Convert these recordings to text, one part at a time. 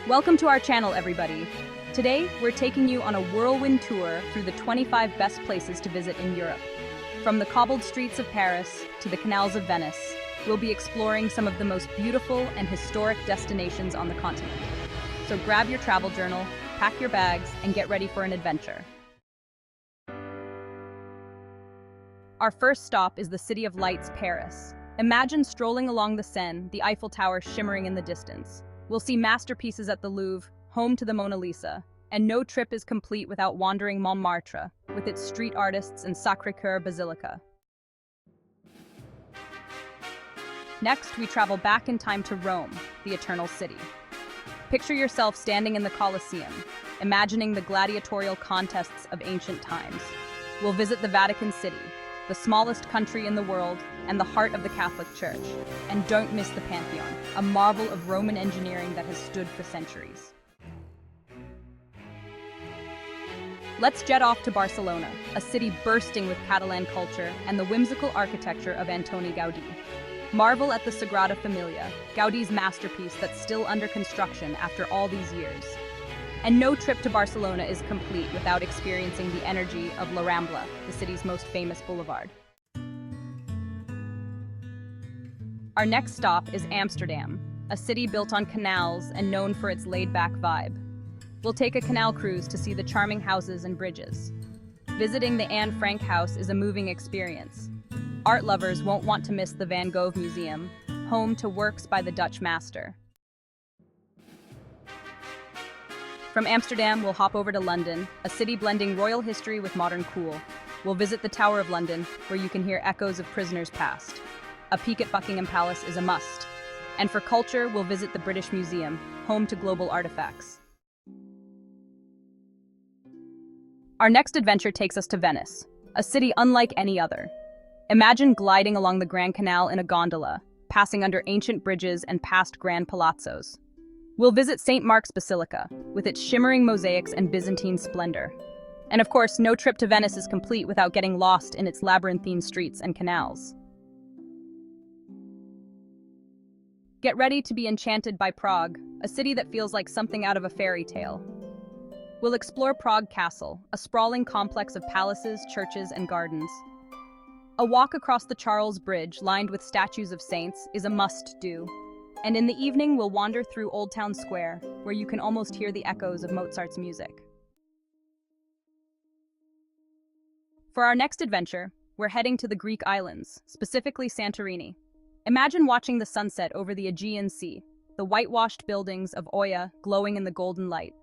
Welcome to our channel, everybody. Today, we're taking you on a whirlwind tour through the 25 best places to visit in Europe. From the cobbled streets of Paris to the canals of Venice, we'll be exploring some of the most beautiful and historic destinations on the continent. So grab your travel journal, pack your bags, and get ready for an adventure. Our first stop is the City of Lights, Paris. Imagine strolling along the Seine, the Eiffel Tower shimmering in the distance. We'll see masterpieces at the Louvre, home to the Mona Lisa, and no trip is complete without wandering Montmartre, with its street artists and Sacré-Cœur Basilica. Next, we travel back in time to Rome, the Eternal City. Picture yourself standing in the Colosseum, imagining the gladiatorial contests of ancient times. We'll visit the Vatican City, the smallest country in the world and the heart of the Catholic Church. And don't miss the Pantheon, a marvel of Roman engineering that has stood for centuries. Let's jet off to Barcelona, a city bursting with Catalan culture and the whimsical architecture of Antoni Gaudí. Marvel at the Sagrada Familia, Gaudí's masterpiece that's still under construction after all these years. And no trip to Barcelona is complete without experiencing the energy of La Rambla, the city's most famous boulevard. Our next stop is Amsterdam, a city built on canals and known for its laid-back vibe. We'll take a canal cruise to see the charming houses and bridges. Visiting the Anne Frank House is a moving experience. Art lovers won't want to miss the Van Gogh Museum, home to works by the Dutch master. From Amsterdam, we'll hop over to London, a city blending royal history with modern cool. We'll visit the Tower of London, where you can hear echoes of prisoners past. A peek at Buckingham Palace is a must. And for culture, we'll visit the British Museum, home to global artifacts. Our next adventure takes us to Venice, a city unlike any other. Imagine gliding along the Grand Canal in a gondola, passing under ancient bridges and past grand palazzos. We'll visit St. Mark's Basilica, with its shimmering mosaics and Byzantine splendor. And of course, no trip to Venice is complete without getting lost in its labyrinthine streets and canals. Get ready to be enchanted by Prague, a city that feels like something out of a fairy tale. We'll explore Prague Castle, a sprawling complex of palaces, churches, and gardens. A walk across the Charles Bridge, lined with statues of saints, is a must-do. And in the evening, we'll wander through Old Town Square, where you can almost hear the echoes of Mozart's music. For our next adventure, we're heading to the Greek islands, specifically Santorini. Imagine watching the sunset over the Aegean Sea, the whitewashed buildings of Oia glowing in the golden light.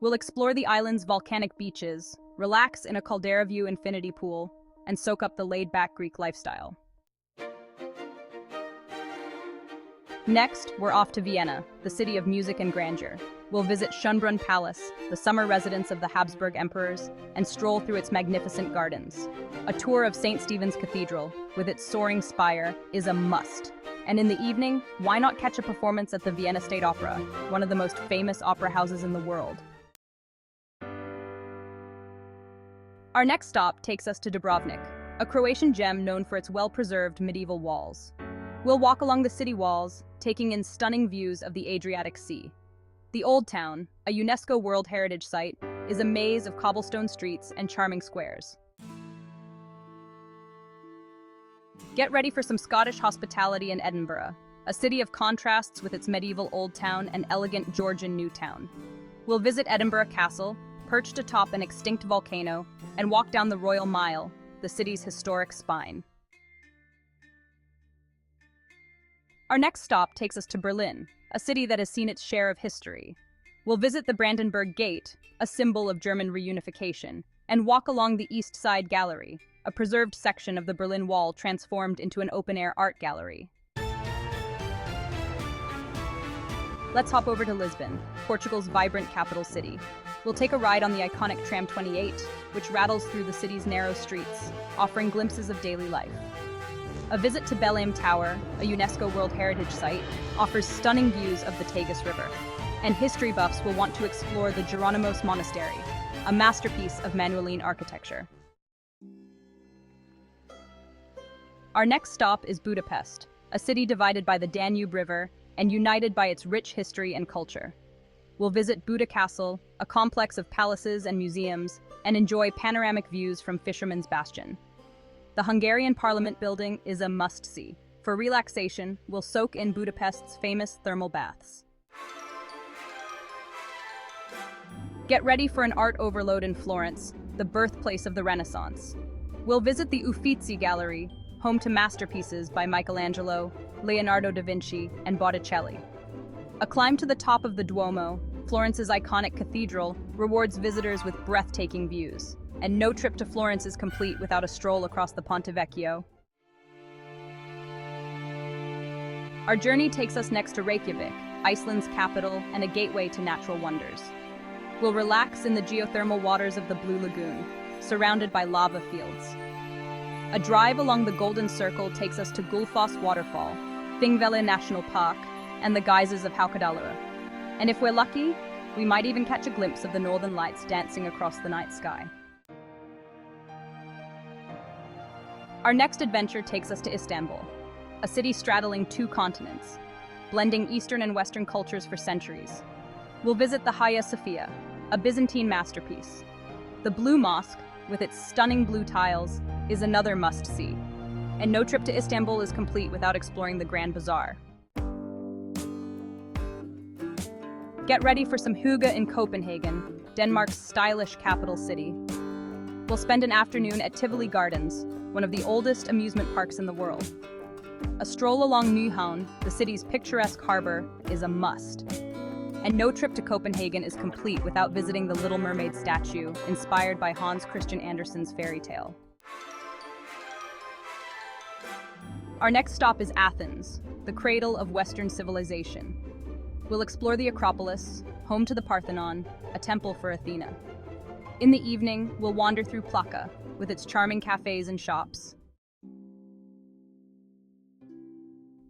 We'll explore the island's volcanic beaches, relax in a Caldera View infinity pool, and soak up the laid-back Greek lifestyle. Next, we're off to Vienna, the city of music and grandeur. We'll visit Schönbrunn Palace, the summer residence of the Habsburg emperors, and stroll through its magnificent gardens. A tour of St. Stephen's Cathedral, with its soaring spire, is a must. And in the evening, why not catch a performance at the Vienna State Opera, one of the most famous opera houses in the world? Our next stop takes us to Dubrovnik, a Croatian gem known for its well-preserved medieval walls. We'll walk along the city walls, taking in stunning views of the Adriatic Sea. The Old Town, a UNESCO World Heritage Site, is a maze of cobblestone streets and charming squares. Get ready for some Scottish hospitality in Edinburgh, a city of contrasts with its medieval Old Town and elegant Georgian New Town. We'll visit Edinburgh Castle, perched atop an extinct volcano, and walk down the Royal Mile, the city's historic spine. Our next stop takes us to Berlin, a city that has seen its share of history. We'll visit the Brandenburg Gate, a symbol of German reunification, and walk along the East Side Gallery, a preserved section of the Berlin Wall transformed into an open-air art gallery. Let's hop over to Lisbon, Portugal's vibrant capital city. We'll take a ride on the iconic Tram 28, which rattles through the city's narrow streets, offering glimpses of daily life. A visit to Belém Tower, a UNESCO World Heritage Site, offers stunning views of the Tagus River. And history buffs will want to explore the Jeronimos Monastery, a masterpiece of Manueline architecture. Our next stop is Budapest, a city divided by the Danube River and united by its rich history and culture. We'll visit Buda Castle, a complex of palaces and museums, and enjoy panoramic views from Fisherman's Bastion. The Hungarian Parliament building is a must-see. For relaxation, we'll soak in Budapest's famous thermal baths. Get ready for an art overload in Florence, the birthplace of the Renaissance. We'll visit the Uffizi Gallery, home to masterpieces by Michelangelo, Leonardo da Vinci, and Botticelli. A climb to the top of the Duomo, Florence's iconic cathedral, rewards visitors with breathtaking views. And no trip to Florence is complete without a stroll across the Ponte Vecchio. Our journey takes us next to Reykjavik, Iceland's capital and a gateway to natural wonders. We'll relax in the geothermal waters of the Blue Lagoon, surrounded by lava fields. A drive along the Golden Circle takes us to Gullfoss Waterfall, Thingvellir National Park, and the geysers of Haukadalur. And if we're lucky, we might even catch a glimpse of the northern lights dancing across the night sky. Our next adventure takes us to Istanbul, a city straddling two continents, blending Eastern and Western cultures for centuries. We'll visit the Hagia Sophia, a Byzantine masterpiece. The Blue Mosque, with its stunning blue tiles, is another must-see. And no trip to Istanbul is complete without exploring the Grand Bazaar. Get ready for some hygge in Copenhagen, Denmark's stylish capital city. We'll spend an afternoon at Tivoli Gardens, one of the oldest amusement parks in the world. A stroll along Nyhavn, the city's picturesque harbor, is a must. And no trip to Copenhagen is complete without visiting the Little Mermaid statue, inspired by Hans Christian Andersen's fairy tale. Our next stop is Athens, the cradle of Western civilization. We'll explore the Acropolis, home to the Parthenon, a temple for Athena. In the evening, we'll wander through Plaka, with its charming cafes and shops.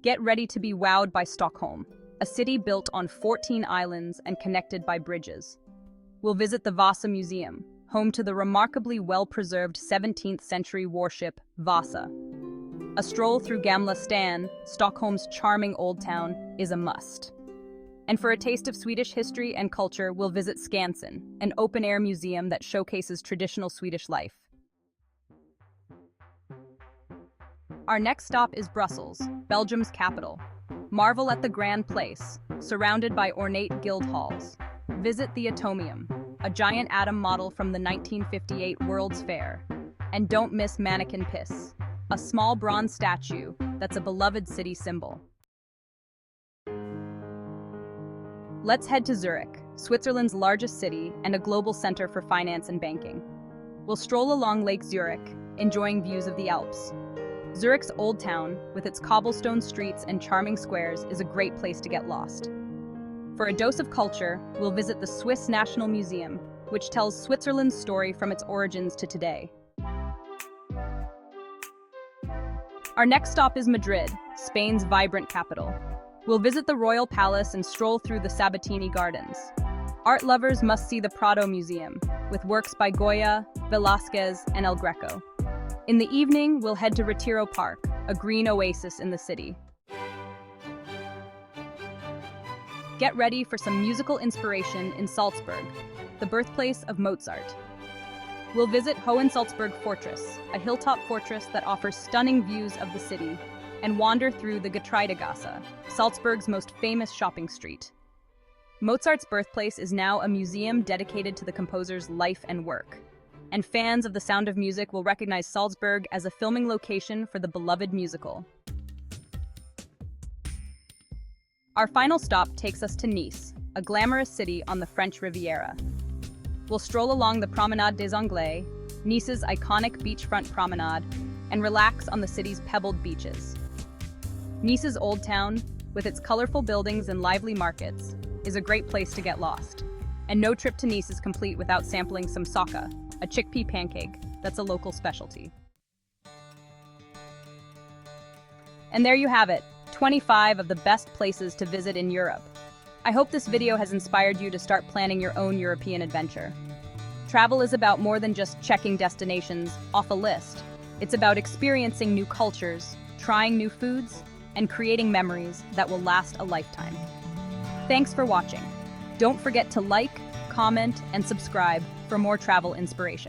Get ready to be wowed by Stockholm, a city built on 14 islands and connected by bridges. We'll visit the Vasa Museum, home to the remarkably well-preserved 17th century warship Vasa. A stroll through Gamla Stan, Stockholm's charming old town, is a must. And for a taste of Swedish history and culture, we'll visit Skansen, an open-air museum that showcases traditional Swedish life. Our next stop is Brussels, Belgium's capital. Marvel at the Grand Place, surrounded by ornate guild halls. Visit the Atomium, a giant atom model from the 1958 World's Fair. And don't miss Mannequin Piss, a small bronze statue that's a beloved city symbol. Let's head to Zurich, Switzerland's largest city and a global center for finance and banking. We'll stroll along Lake Zurich, enjoying views of the Alps. Zurich's Old Town, with its cobblestone streets and charming squares, is a great place to get lost. For a dose of culture, we'll visit the Swiss National Museum, which tells Switzerland's story from its origins to today. Our next stop is Madrid, Spain's vibrant capital. We'll visit the Royal Palace and stroll through the Sabatini Gardens. Art lovers must see the Prado Museum, with works by Goya, Velázquez, and El Greco. In the evening, we'll head to Retiro Park, a green oasis in the city. Get ready for some musical inspiration in Salzburg, the birthplace of Mozart. We'll visit Hohensalzburg Fortress, a hilltop fortress that offers stunning views of the city, and wander through the Getreidegasse, Salzburg's most famous shopping street. Mozart's birthplace is now a museum dedicated to the composer's life and work, and fans of The Sound of Music will recognize Salzburg as a filming location for the beloved musical. Our final stop takes us to Nice, a glamorous city on the French Riviera. We'll stroll along the Promenade des Anglais, Nice's iconic beachfront promenade, and relax on the city's pebbled beaches. Nice's Old Town, with its colorful buildings and lively markets, is a great place to get lost. And no trip to Nice is complete without sampling some saka, a chickpea pancake that's a local specialty. And there you have it, 25 of the best places to visit in Europe. I hope this video has inspired you to start planning your own European adventure. Travel is about more than just checking destinations off a list. It's about experiencing new cultures, trying new foods, and creating memories that will last a lifetime. Thanks for watching. Don't forget to like, comment, and subscribe for more travel inspiration.